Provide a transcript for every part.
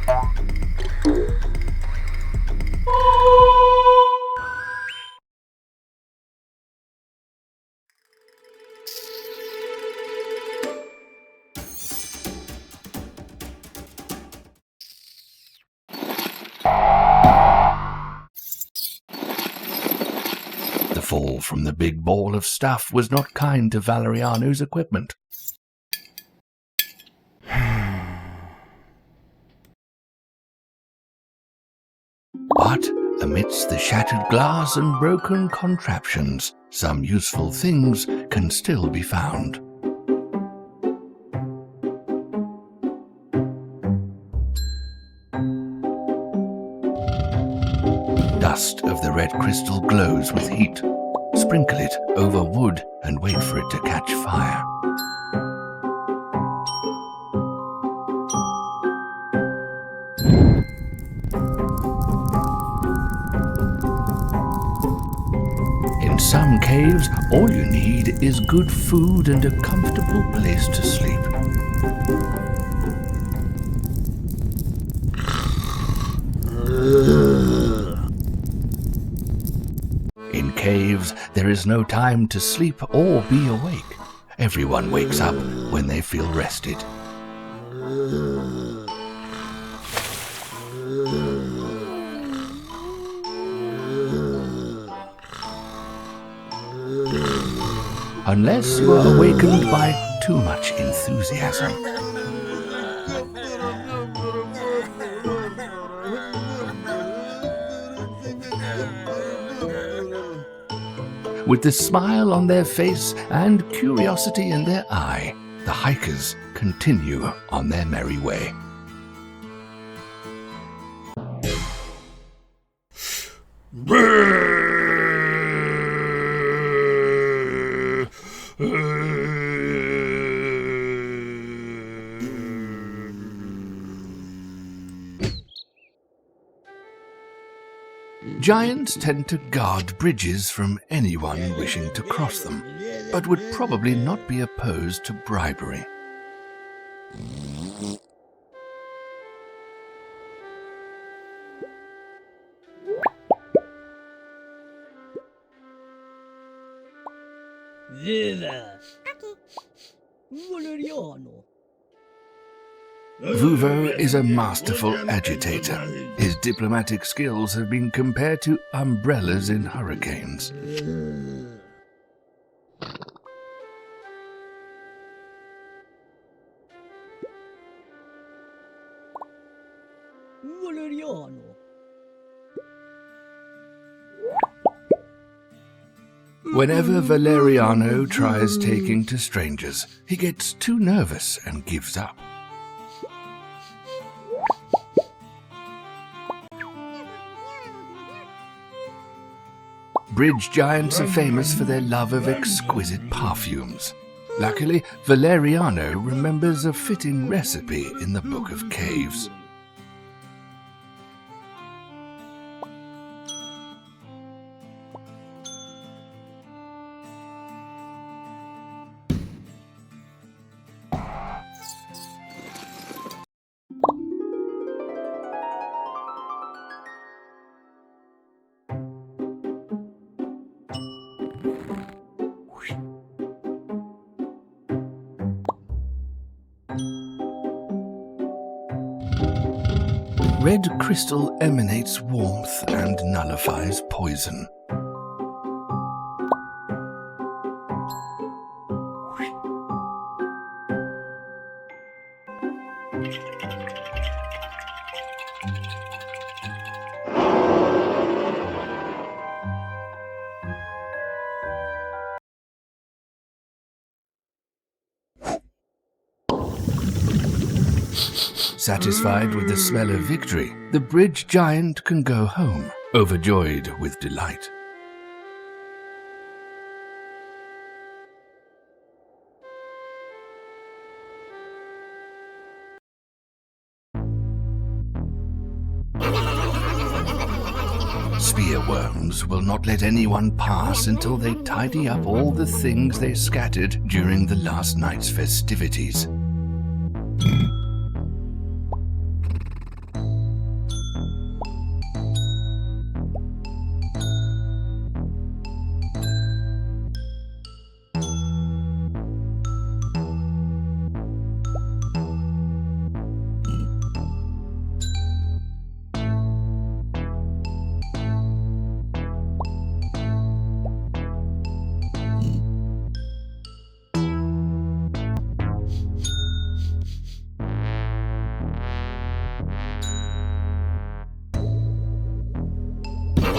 The fall from the big ball of stuff was not kind to Valeriano's equipment. But amidst the shattered glass and broken contraptions, some useful things can still be found. Dust of the red crystal glows with heat. Sprinkle it over wood and wait for it to catch fire. In some caves, all you need is good food and a comfortable place to sleep. In caves, there is no time to sleep or be awake. Everyone wakes up when they feel rested. Unless you are awakened by too much enthusiasm. With the smile on their face and curiosity in their eye, the hikers continue on their merry way. Giants tend to guard bridges from anyone wishing to cross them, but would probably not be opposed to bribery. Vuvo is a masterful agitator. His diplomatic skills have been compared to umbrellas in hurricanes. Whenever Valeriano tries taking to strangers, he gets too nervous and gives up. Bridge giants are famous for their love of exquisite perfumes. Luckily, Valeriano remembers a fitting recipe in the Book of Caves. Red crystal emanates warmth and nullifies poison. Satisfied with the smell of victory, the bridge giant can go home, overjoyed with delight. Spearworms will not let anyone pass until they tidy up all the things they scattered during the last night's festivities.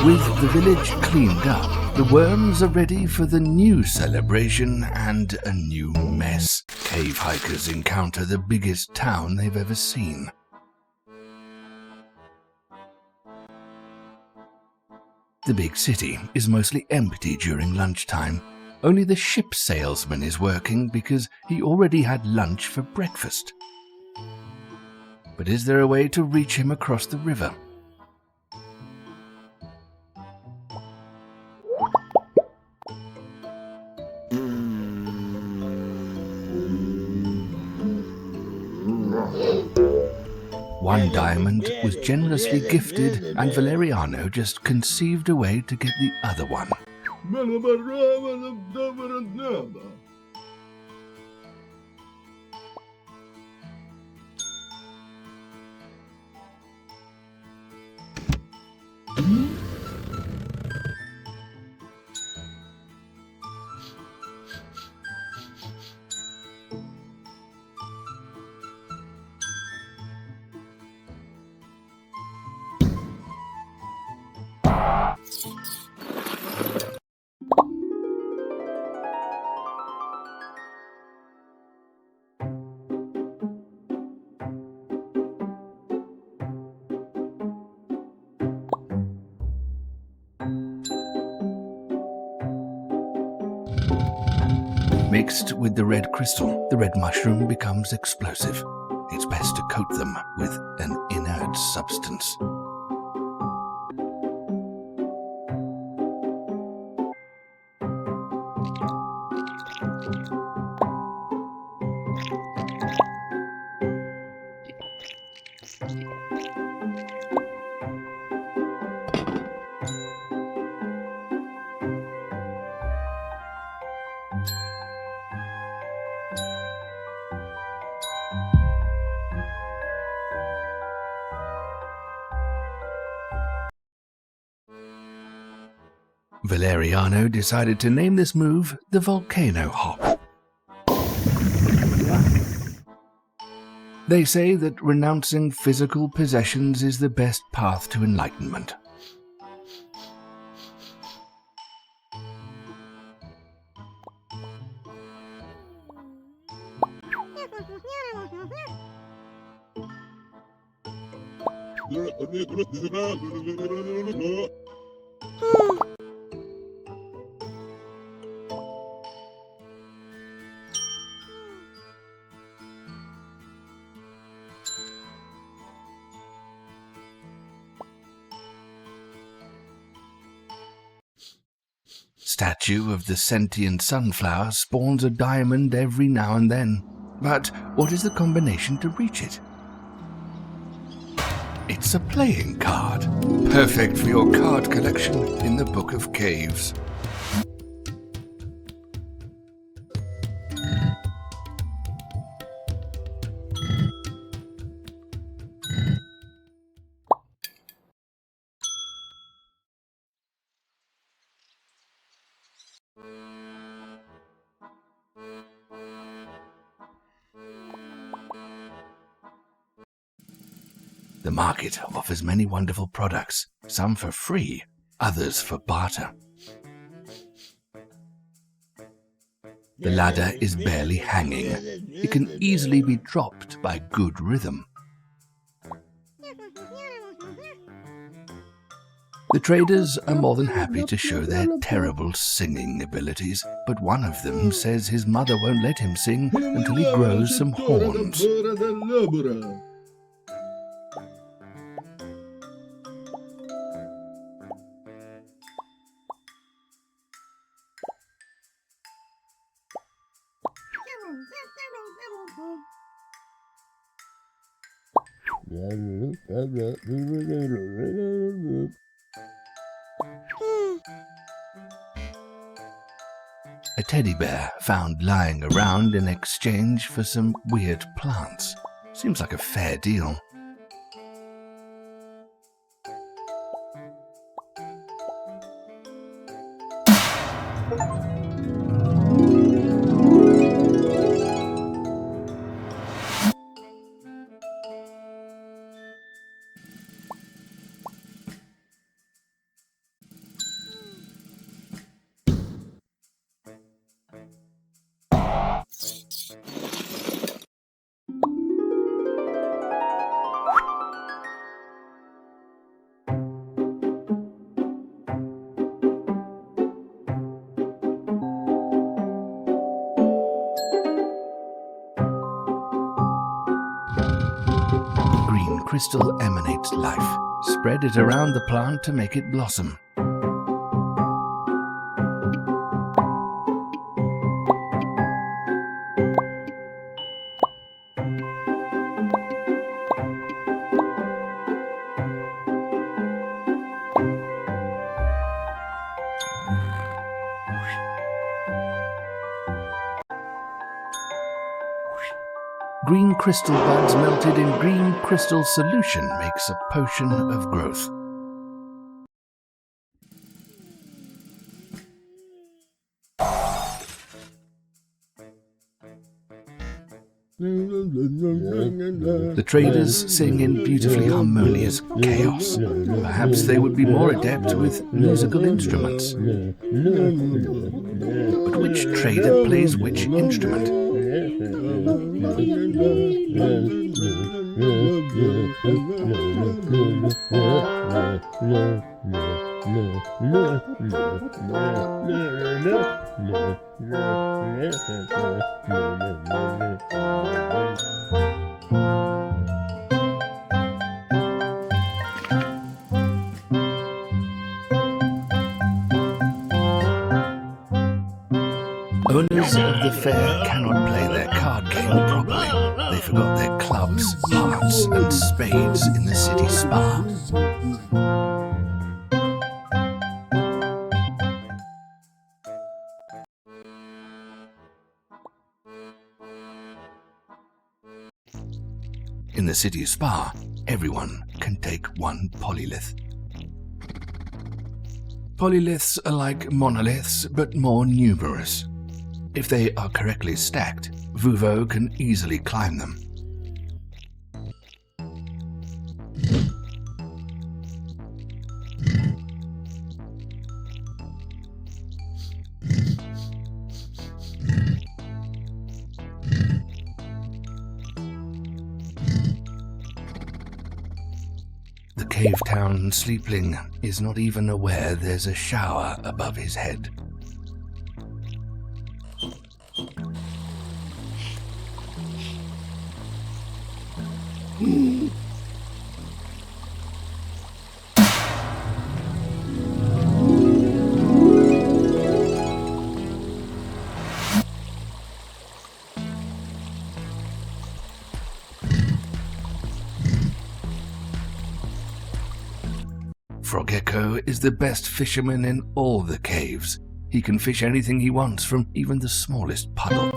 With the village cleaned up, the worms are ready for the new celebration and a new mess. Cave hikers encounter the biggest town they've ever seen. The big city is mostly empty during lunchtime. Only the ship salesman is working because he already had lunch for breakfast. But is there a way to reach him across the river? One diamond was generously gifted, and Valeriano just conceived a way to get the other one. Mixed with the red crystal, the red mushroom becomes explosive. It's best to coat them with an inert substance. Valeriano decided to name this move the volcano hop. They say that renouncing physical possessions is the best path to enlightenment. Statue of the sentient sunflower spawns a diamond every now and then. But what is the combination to reach it? It's a playing card. Perfect for your card collection in the Book of Caves. The market offers many wonderful products, some for free, others for barter. The ladder is barely hanging. It can easily be dropped by good rhythm. The traders are more than happy to show their terrible singing abilities, but one of them says his mother won't let him sing until he grows some horns. A teddy bear found lying around in exchange for some weird plants. Seems like a fair deal. crystal emanates life. Spread it around the plant to make it blossom. Green crystal buds melted in green crystal solution makes a potion of growth. The traders sing in beautifully harmonious chaos. Perhaps they would be more adept with musical instruments. But which trader plays which instrument? Owners of the fair cannot play their card game properly. They forgot their clubs, hearts, and spades in the city spa. In the city spa, everyone can take one polylith. Polyliths are like monoliths, but more numerous. If they are correctly stacked, Vuvo can easily climb them. The cave town sleepling is not even aware there's a shower above his head. Frogecko is the best fisherman in all the caves. He can fish anything he wants from even the smallest puddle.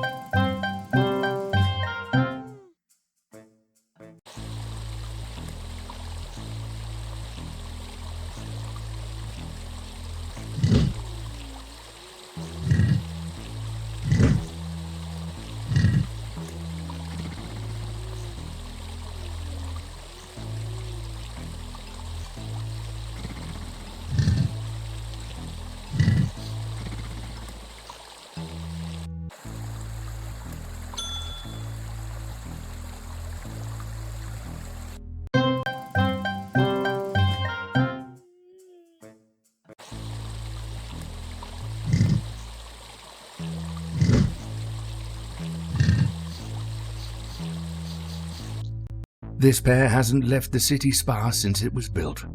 This pair hasn't left the city spa since it was built.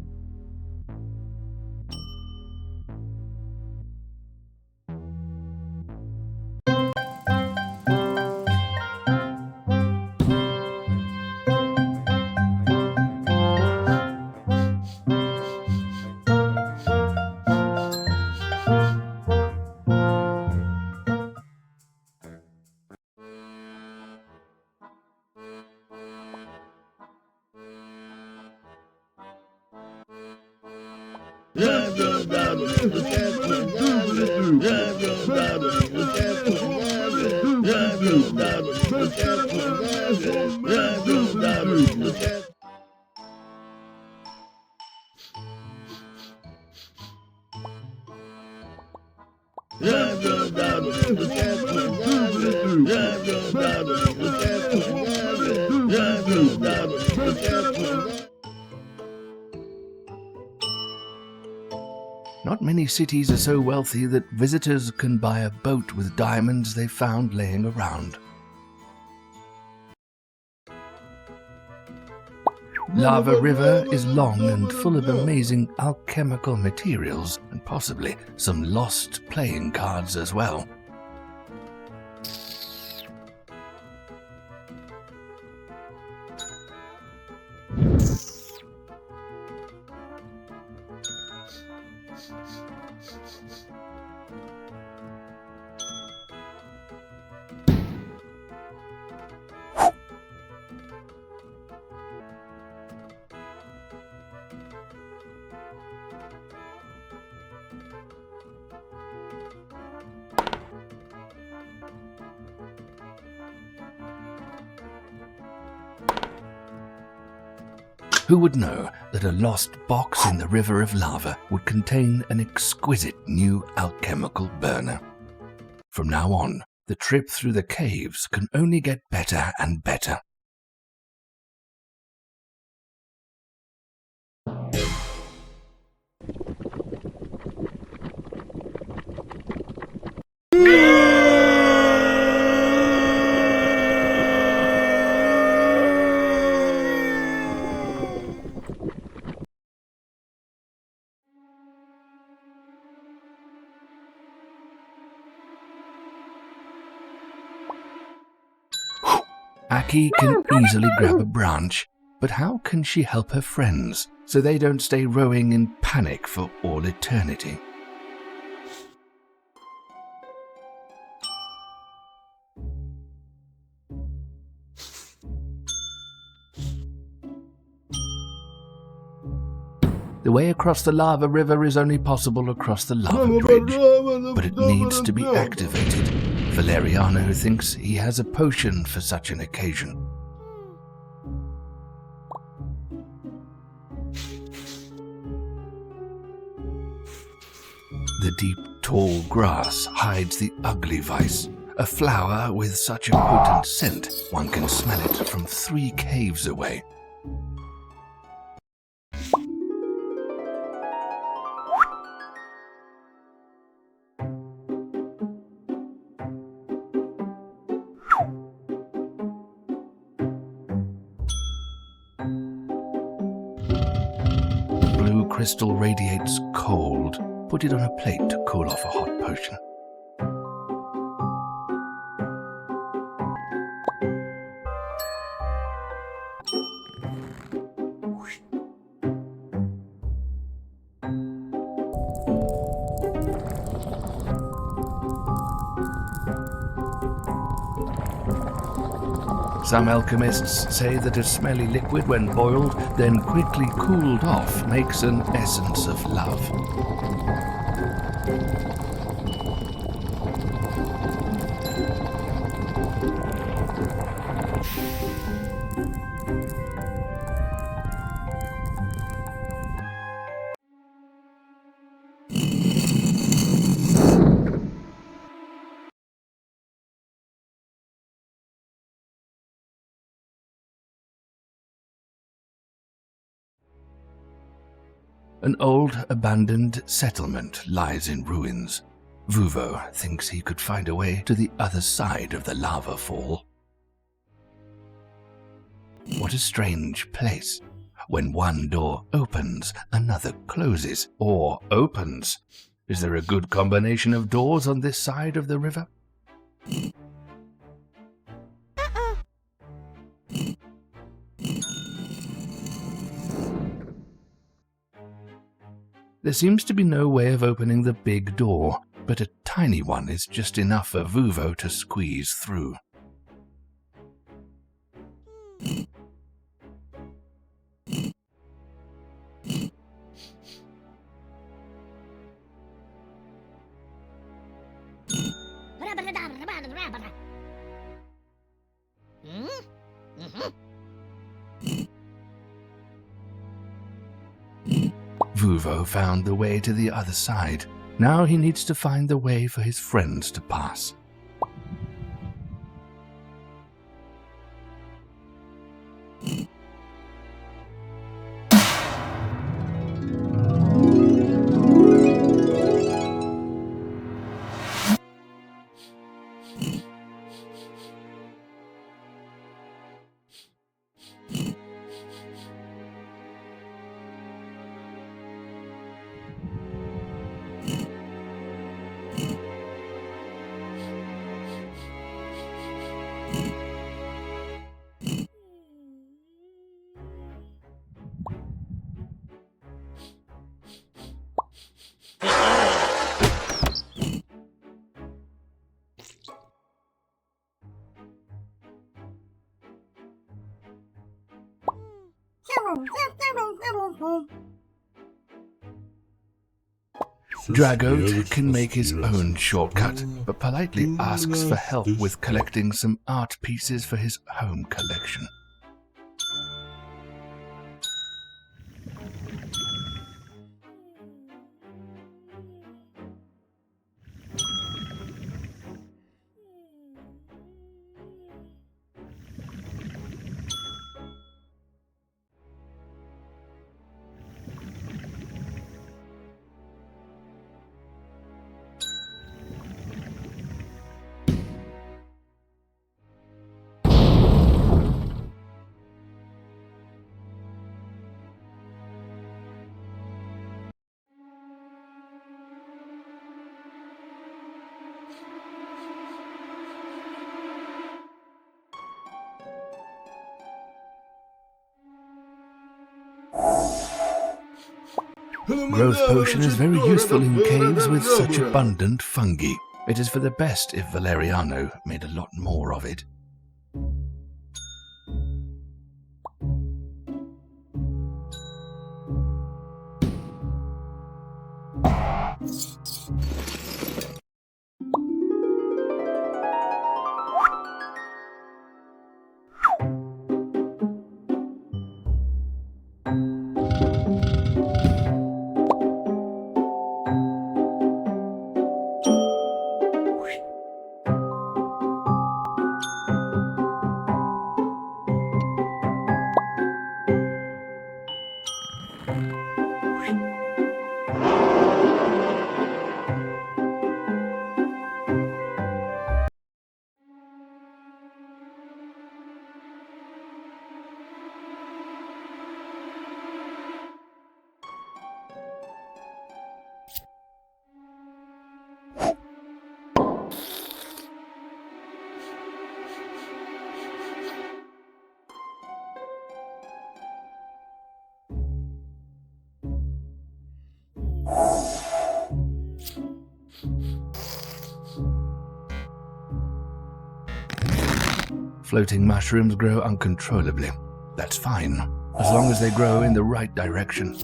Not many cities are so wealthy that visitors can buy a boat with diamonds they found laying around. Lava River is long and full of amazing alchemical materials and possibly some lost playing cards as well. Who would know that a lost box in the river of lava would contain an exquisite new alchemical burner? From now on, the trip through the caves can only get better and better. Aki can easily grab a branch, but how can she help her friends so they don't stay rowing in panic for all eternity? The way across the lava river is only possible across the lava bridge, but it needs to be activated. Valeriano thinks he has a potion for such an occasion. The deep, tall grass hides the ugly vice, a flower with such a potent scent one can smell it from 3 caves away. Blue crystal radiates cold. Put it on a plate to cool off a hot potion. Some alchemists say that a smelly liquid, when boiled, then quickly cooled off, makes an essence of love. An old, abandoned settlement lies in ruins. Vuvo thinks he could find a way to the other side of the lava fall. What a strange place. When one door opens, another closes, or opens. Is there a good combination of doors on this side of the river? There seems to be no way of opening the big door, but a tiny one is just enough for Vuvo to squeeze through. Vuvo found the way to the other side. Now he needs to find the way for his friends to pass. Dragoat can make his own shortcut, but politely asks for help with collecting some art pieces for his home collection. Growth potion is very useful in caves with such abundant fungi. It is for the best if Valeriano made a lot more of it. Floating mushrooms grow uncontrollably. That's fine, as long as they grow in the right direction.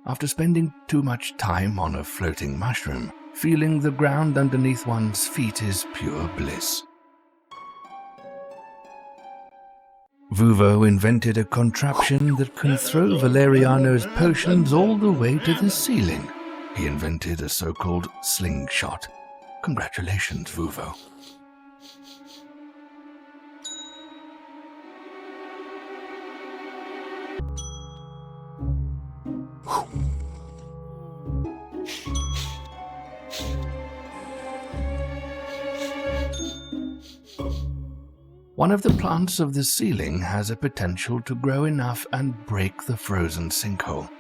After spending too much time on a floating mushroom, feeling the ground underneath one's feet is pure bliss. Vuvo invented a contraption that can throw Valeriano's potions all the way to the ceiling. He invented a so-called slingshot. Congratulations, Vuvo. One of the plants of the ceiling has a potential to grow enough and break the frozen sinkhole.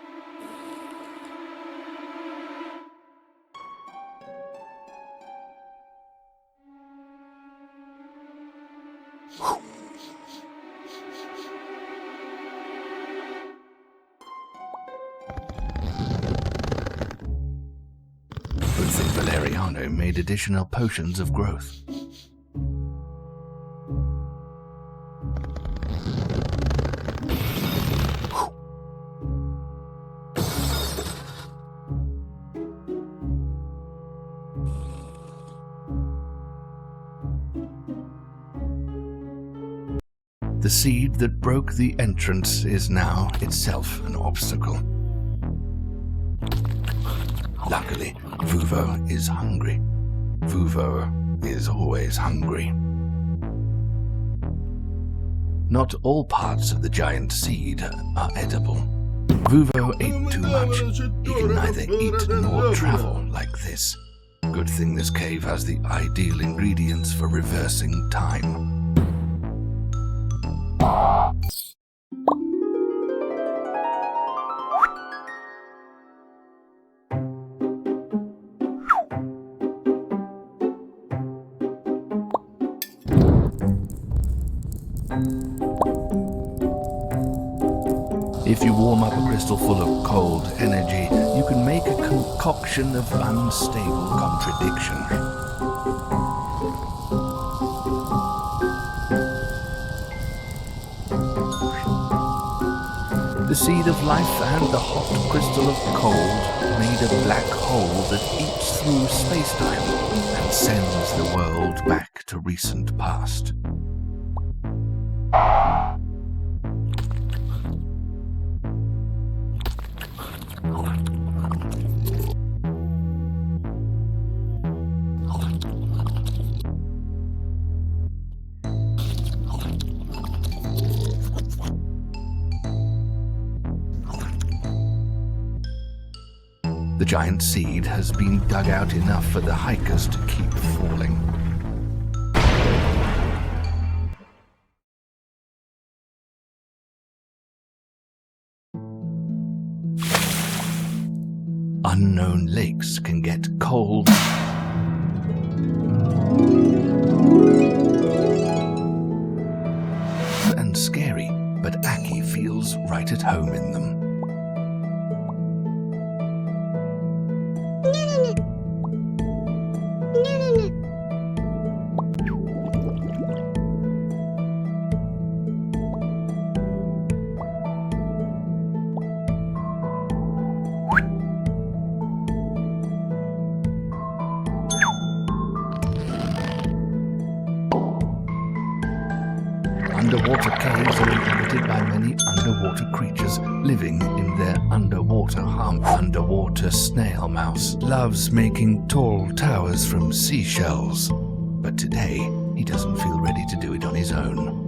Both and Valeriano made additional potions of growth. The seed that broke the entrance is now itself an obstacle. Luckily, Vuvo is hungry. Vuvo is always hungry. Not all parts of the giant seed are edible. Vuvo ate too much. He can neither eat nor travel like this. Good thing this cave has the ideal ingredients for reversing time. If you warm up a crystal full of cold energy, you can make a concoction of unstable contradiction. The seed of life and the hot crystal of cold made a black hole that eats through space-time and sends the world back to recent past. The giant seed has been dug out enough for the hikers to keep falling. Unknown lakes can get cold and scary, but Aki feels right at home in them. Underwater caves are inhabited by many underwater creatures living in their underwater home. Underwater snail mouse loves making tall towers from seashells, but today he doesn't feel ready to do it on his own.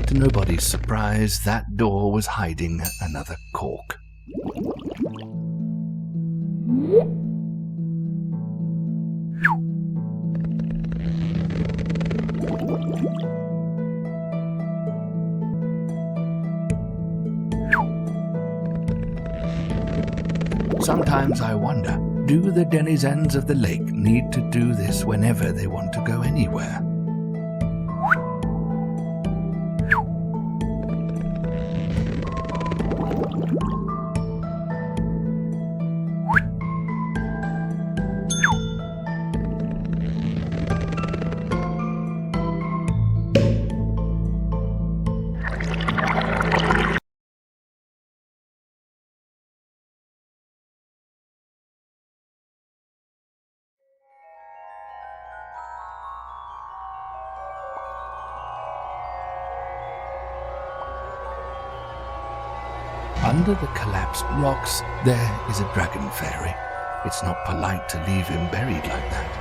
To nobody's surprise, that door was hiding another cork. Sometimes I wonder, do the denizens of the lake need to do this whenever they want to go anywhere? Under the collapsed rocks, there is a dragon fairy. It's not polite to leave him buried like that.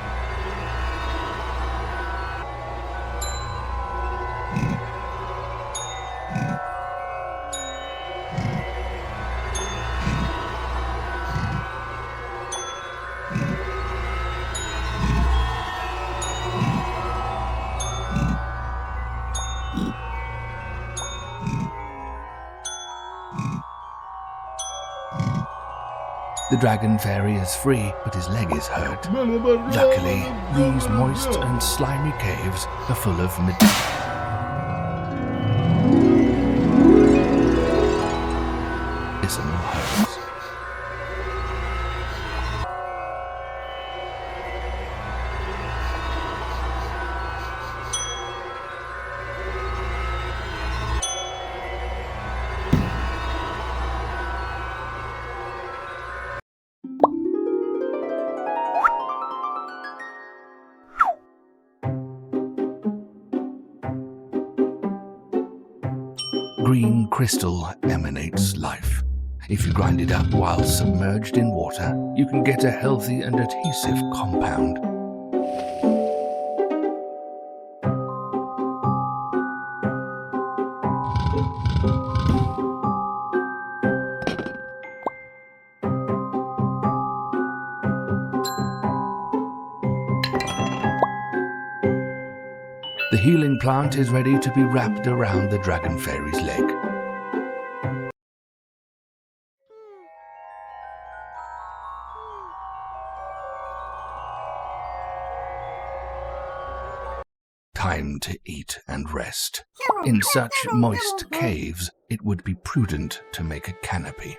The dragon fairy is free, but his leg is hurt. Luckily, these moist and slimy caves are full of medicinal herbs. Green crystal emanates life. If you grind it up while submerged in water, you can get a healthy and adhesive compound. The healing plant is ready to be wrapped around the dragon fairy's leg. Time to eat and rest. In such moist caves, it would be prudent to make a canopy.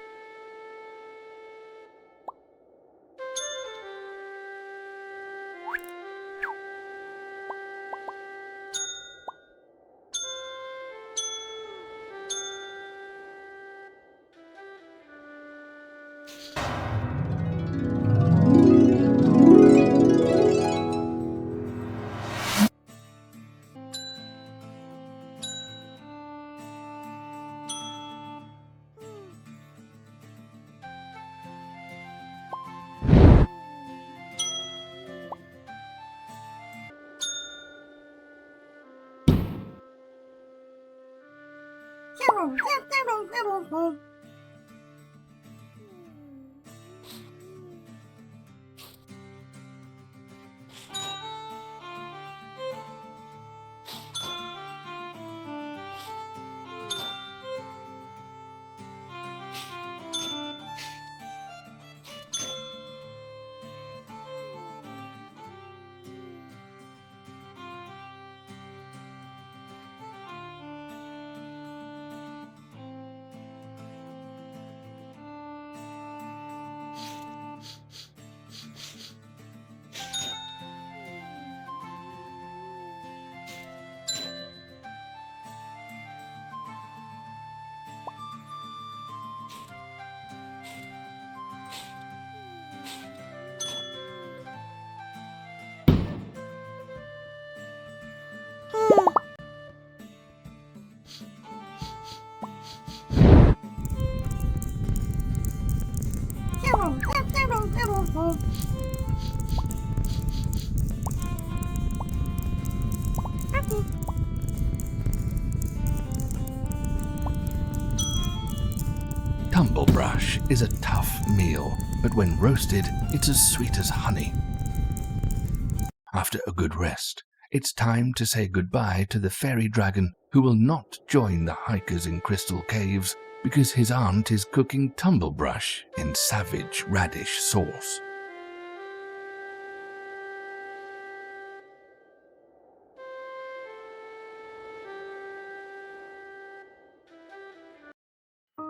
Tumblebrush is a tough meal, but when roasted, it's as sweet as honey. After a good rest, it's time to say goodbye to the fairy dragon who will not join the hikers in Crystal Caves because his aunt is cooking tumblebrush in savage radish sauce.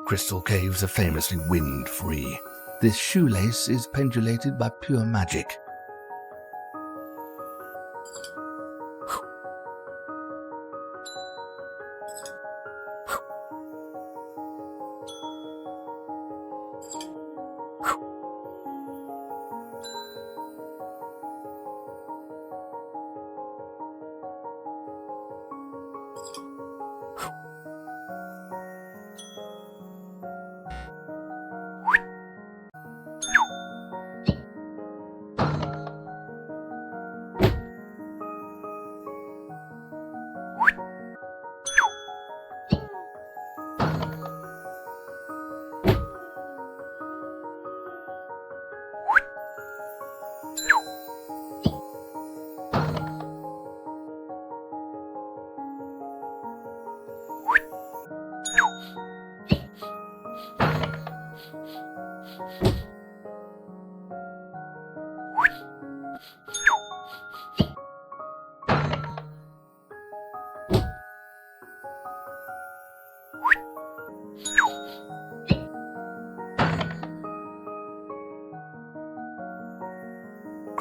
Crystal caves are famously wind-free. This shoelace is pendulated by pure magic.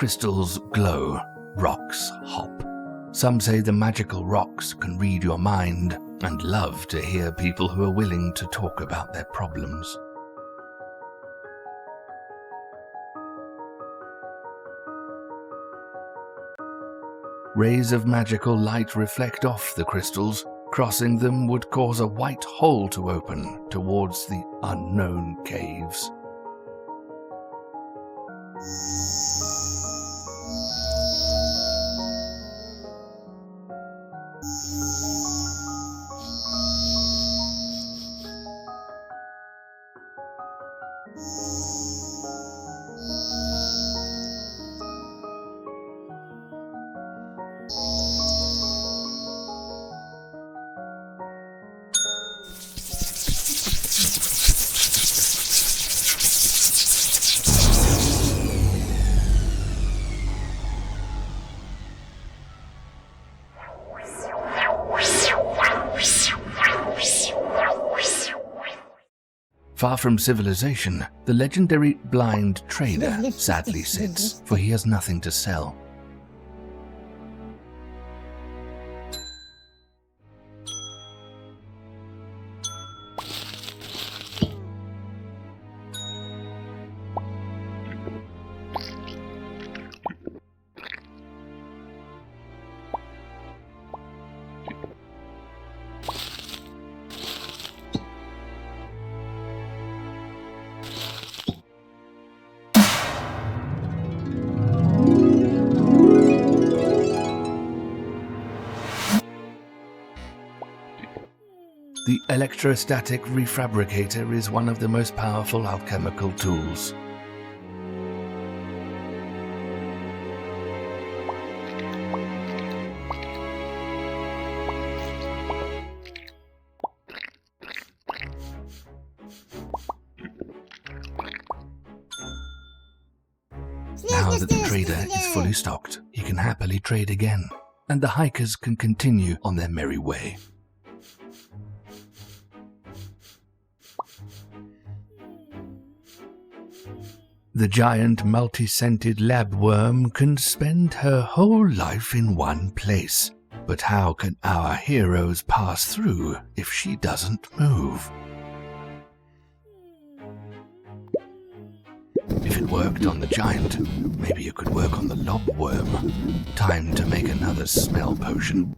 crystals glow, rocks hop. Some say the magical rocks can read your mind and love to hear people who are willing to talk about their problems. Rays of magical light reflect off the crystals. Crossing them would cause a white hole to open towards the unknown caves. Far from civilization, the legendary blind trader sadly sits, for he has nothing to sell. The electrostatic refabricator is one of the most powerful alchemical tools. Now that the trader is fully stocked, he can happily trade again, and the hikers can continue on their merry way. The giant multi-scented lab worm can spend her whole life in one place. But how can our heroes pass through if she doesn't move? If it worked on the giant, maybe it could work on the lobworm. Time to make another smell potion.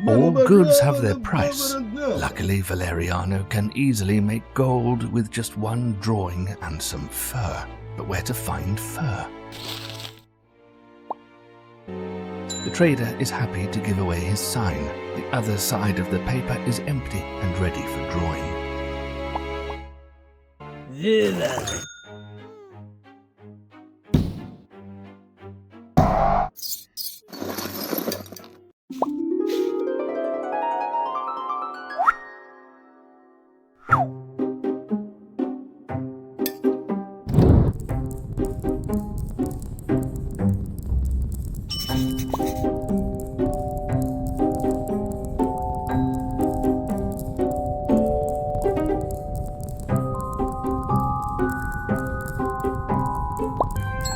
All goods have their price. Luckily, Valeriano can easily make gold with just one drawing and some fur. But where to find fur? The trader is happy to give away his sign. The other side of the paper is empty and ready for drawing.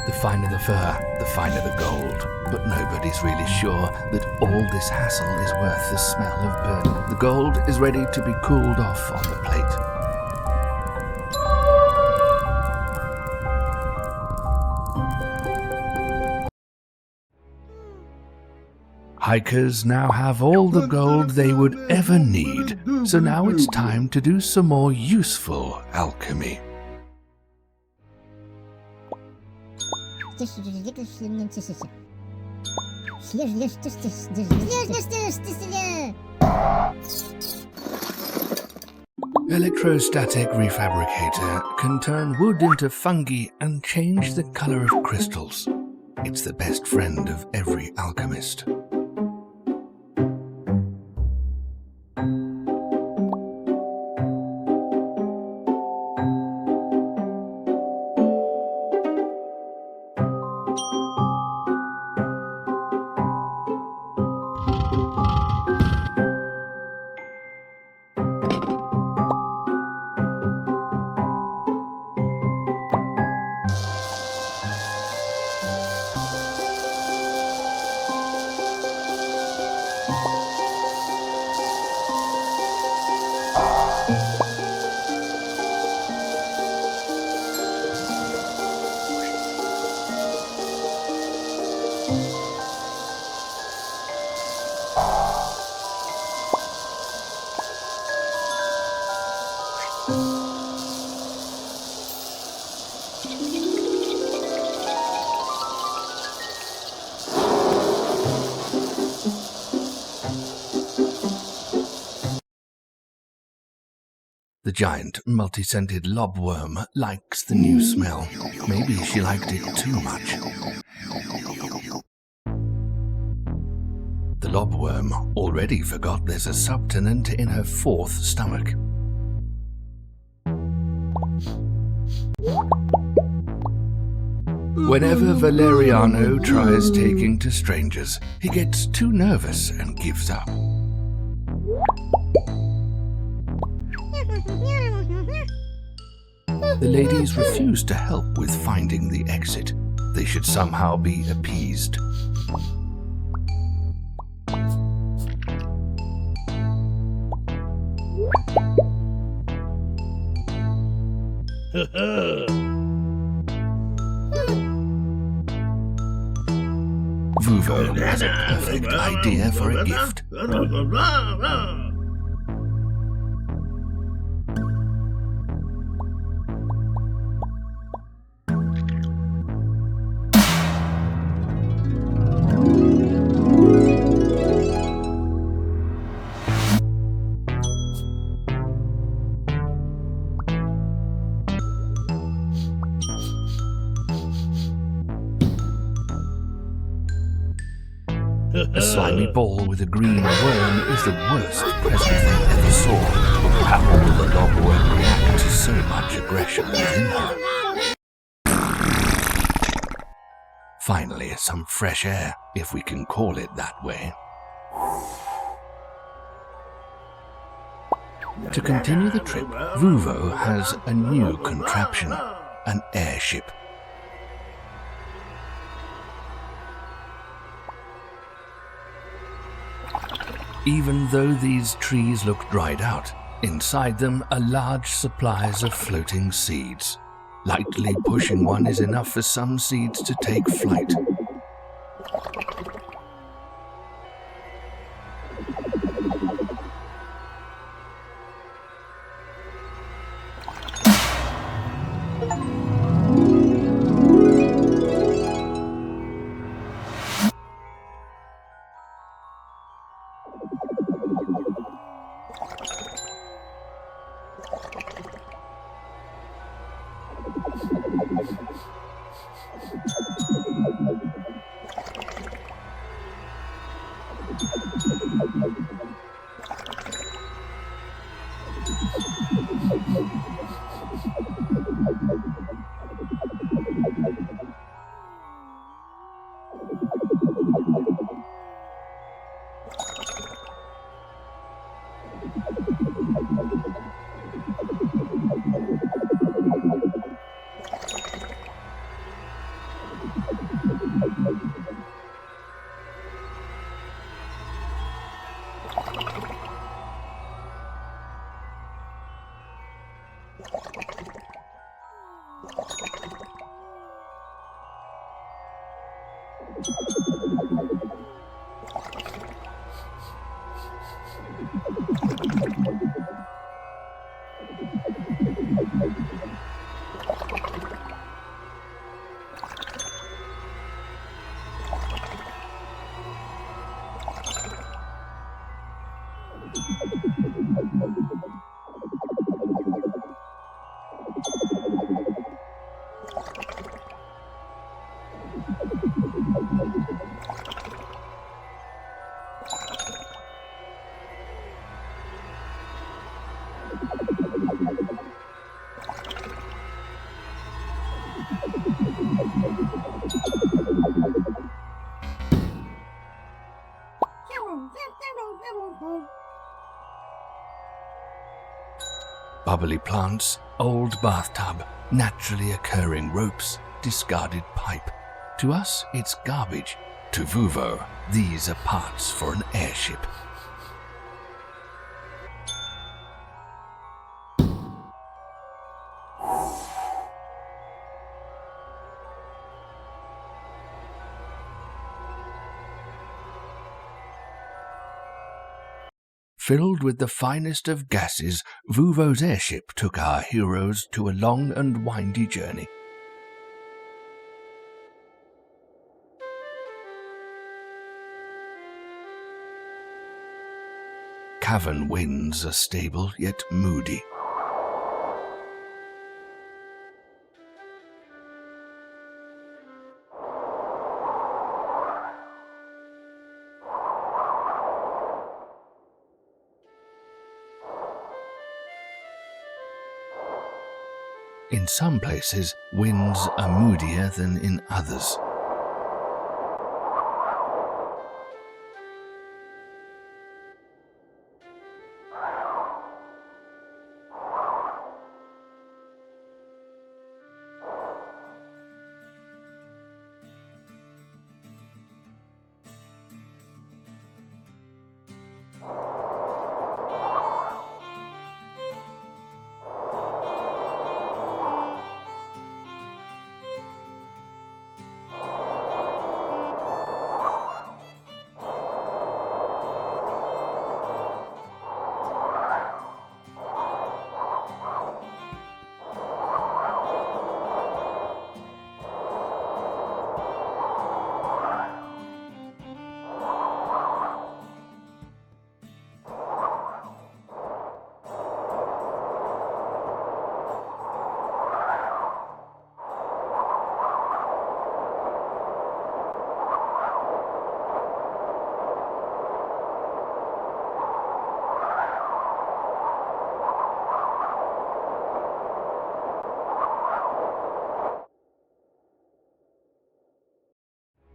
The finer the fur, the finer the gold. But nobody's really sure that all this hassle is worth the smell of burning. The gold is ready to be cooled off on the plate. Hikers now have all the gold they would ever need, so now it's time to do some more useful alchemy. Electrostatic refabricator can turn wood into fungi and change the color of crystals. It's the best friend of every alchemist. The giant, multi-scented lobworm likes the new smell. Maybe she liked it too much. The lobworm already forgot there's a subtenant in her fourth stomach. Whenever Valeriano tries taking to strangers, he gets too nervous and gives up. The ladies refuse to help with finding the exit. They should somehow be appeased. Vuvo has a perfect idea for a gift. A slimy ball with a green worm is the worst present they ever saw. How will the lobworm react to so much aggression within her? Finally, some fresh air, if we can call it that way. To continue the trip, Vuvo has a new contraption, an airship. Even though these trees look dried out, inside them are large supplies of floating seeds. Lightly pushing one is enough for some seeds to take flight. bubbly plants, old bathtub, naturally occurring ropes, discarded pipe. To us, it's garbage. To Vuvo, these are parts for an airship. Filled with the finest of gases, Vuvo's airship took our heroes to a long and windy journey. Cavern winds are stable yet moody. In some places, winds are moodier than in others.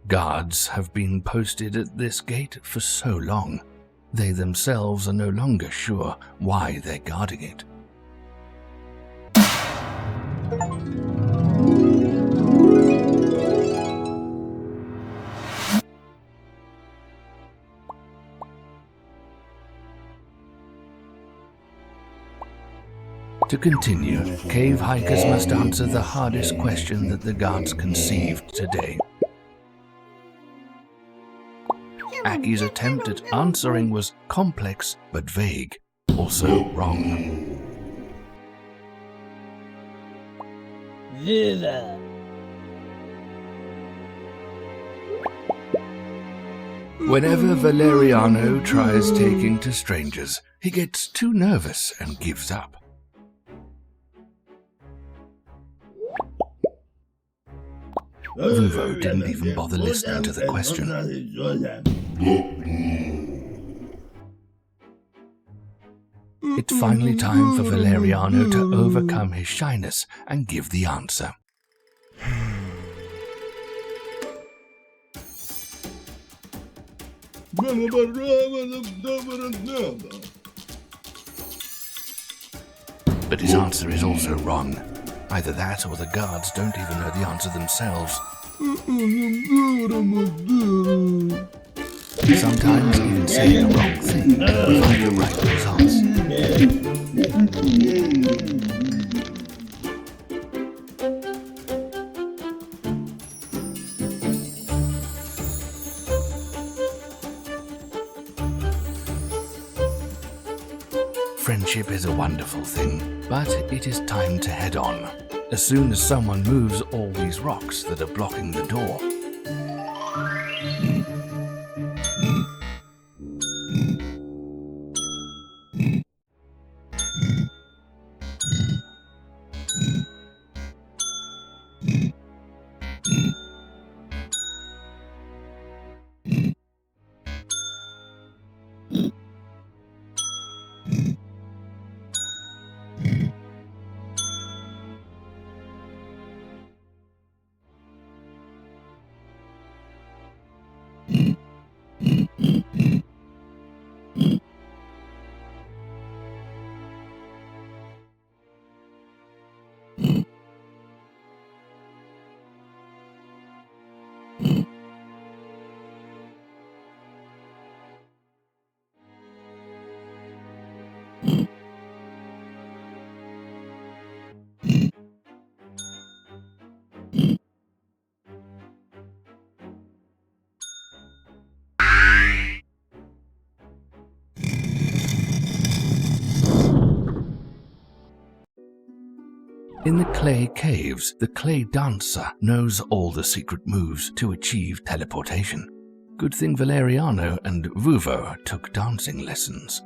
Guards have been posted at this gate for so long, they themselves are no longer sure why they're guarding it. To continue, cave hikers must answer the hardest question that the guards conceived today. Aki's attempt at answering was complex but vague, also wrong. Whenever Valeriano tries taking to strangers, he gets too nervous and gives up. Vuvo didn't even bother listening to the question. It's finally time for Valeriano to overcome his shyness and give the answer. But his answer is also wrong. Either that or the guards don't even know the answer themselves. Sometimes even saying the wrong thing can provide the right results. Friendship is a wonderful thing, but it is time to head on. As soon as someone moves all these rocks that are blocking the door. In the clay caves, the clay dancer knows all the secret moves to achieve teleportation. Good thing Valeriano and Vuvo took dancing lessons.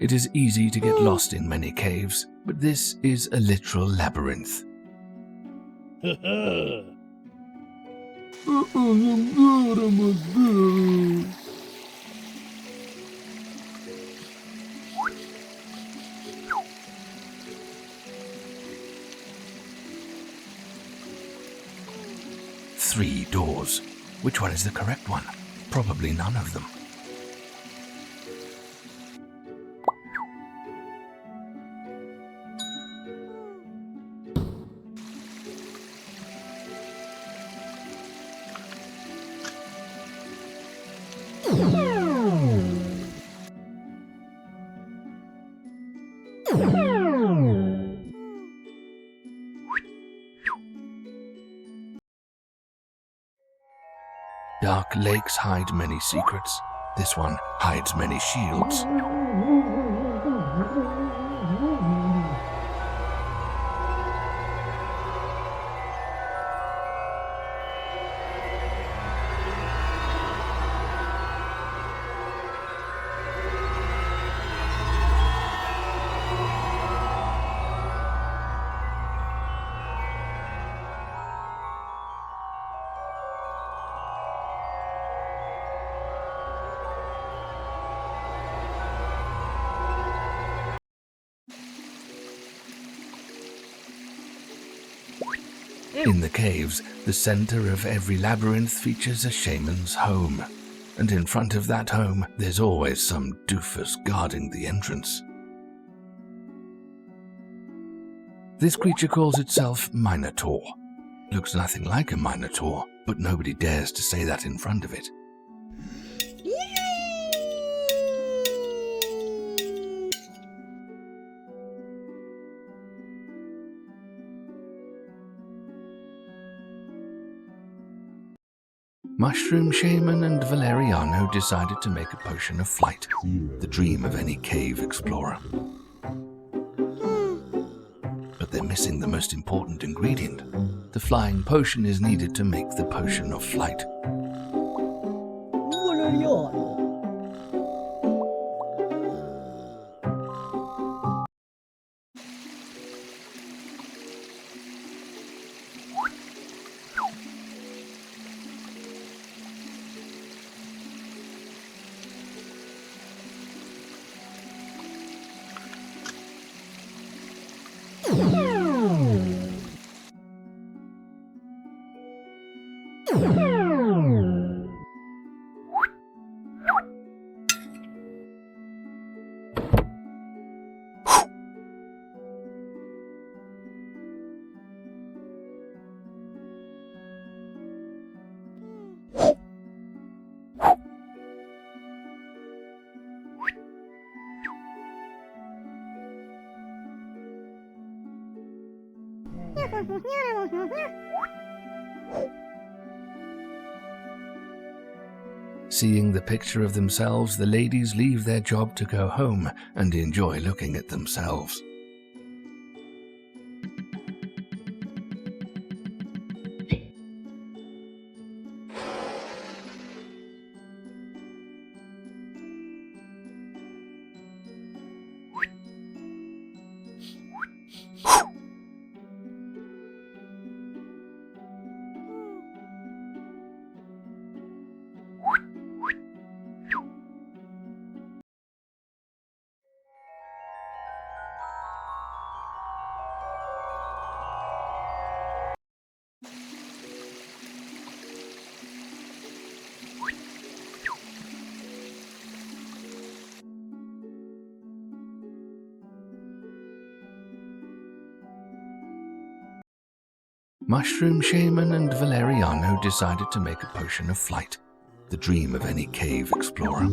It is easy to get lost in many caves, but this is a literal labyrinth. Three doors. Which one is the correct one? Probably none of them. Dark lakes hide many secrets. This one hides many shields. In the caves, the center of every labyrinth features a shaman's home, and in front of that home, there's always some doofus guarding the entrance. This creature calls itself Minotaur. Looks nothing like a Minotaur, but nobody dares to say that in front of it. Mushroom Shaman and Valeriano decided to make a potion of flight, the dream of any cave explorer. But they're missing the most important ingredient. The flying potion is needed to make the potion of flight. Seeing the picture of themselves, the ladies leave their job to go home and enjoy looking at themselves. Mushroom Shaman and Valeriano decided to make a potion of flight, the dream of any cave explorer.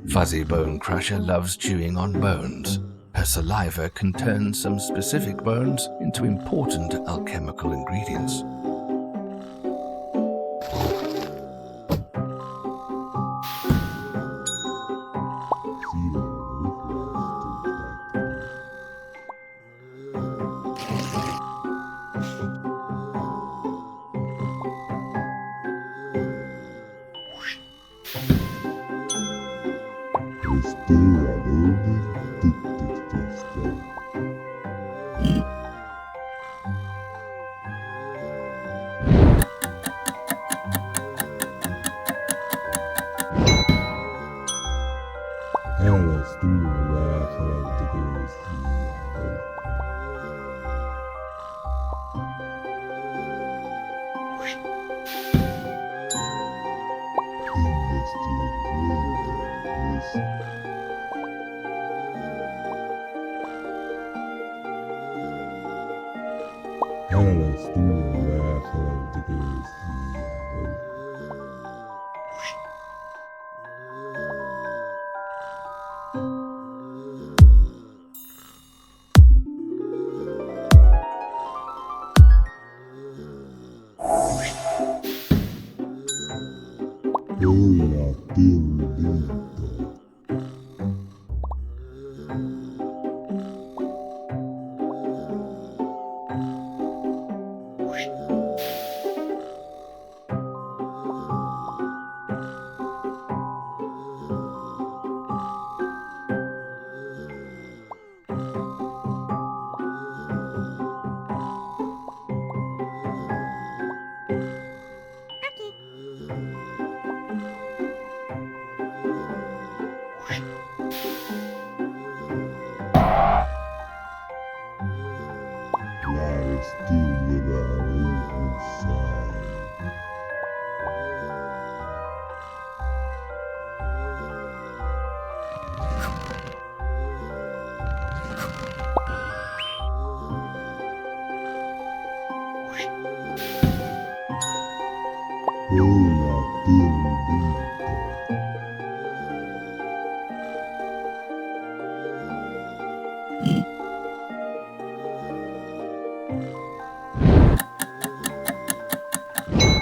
Fuzzy Bone Crusher loves chewing on bones. Her saliva can turn some specific bones into important alchemical ingredients.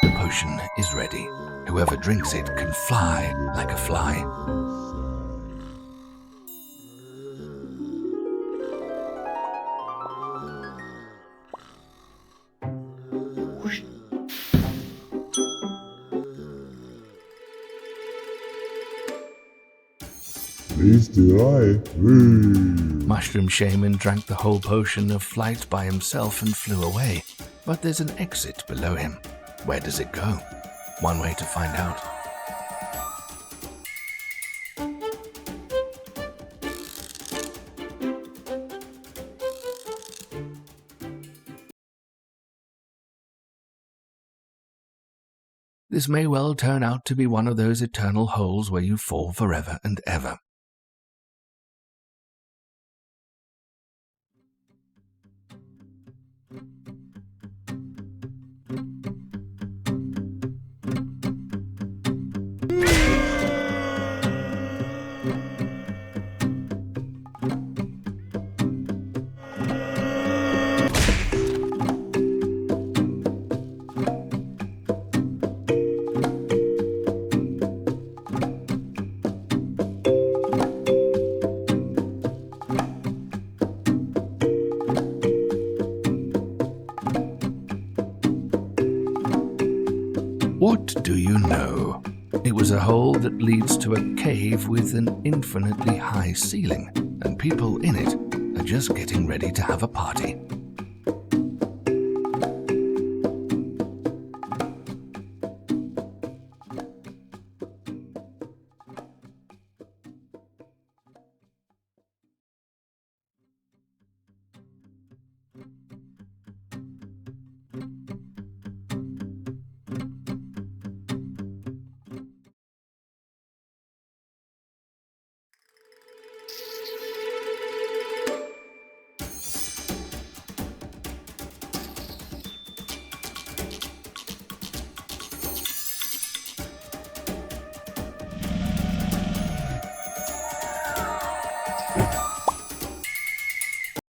The potion is ready. Whoever drinks it can fly like a fly. Mushroom Shaman drank the whole potion of flight by himself and flew away. But there's an exit below him. Where does it go? One way to find out. This may well turn out to be one of those eternal holes where you fall forever and ever. What do you know? It was a hole that leads to a cave with an infinitely high ceiling, and people in it are just getting ready to have a party.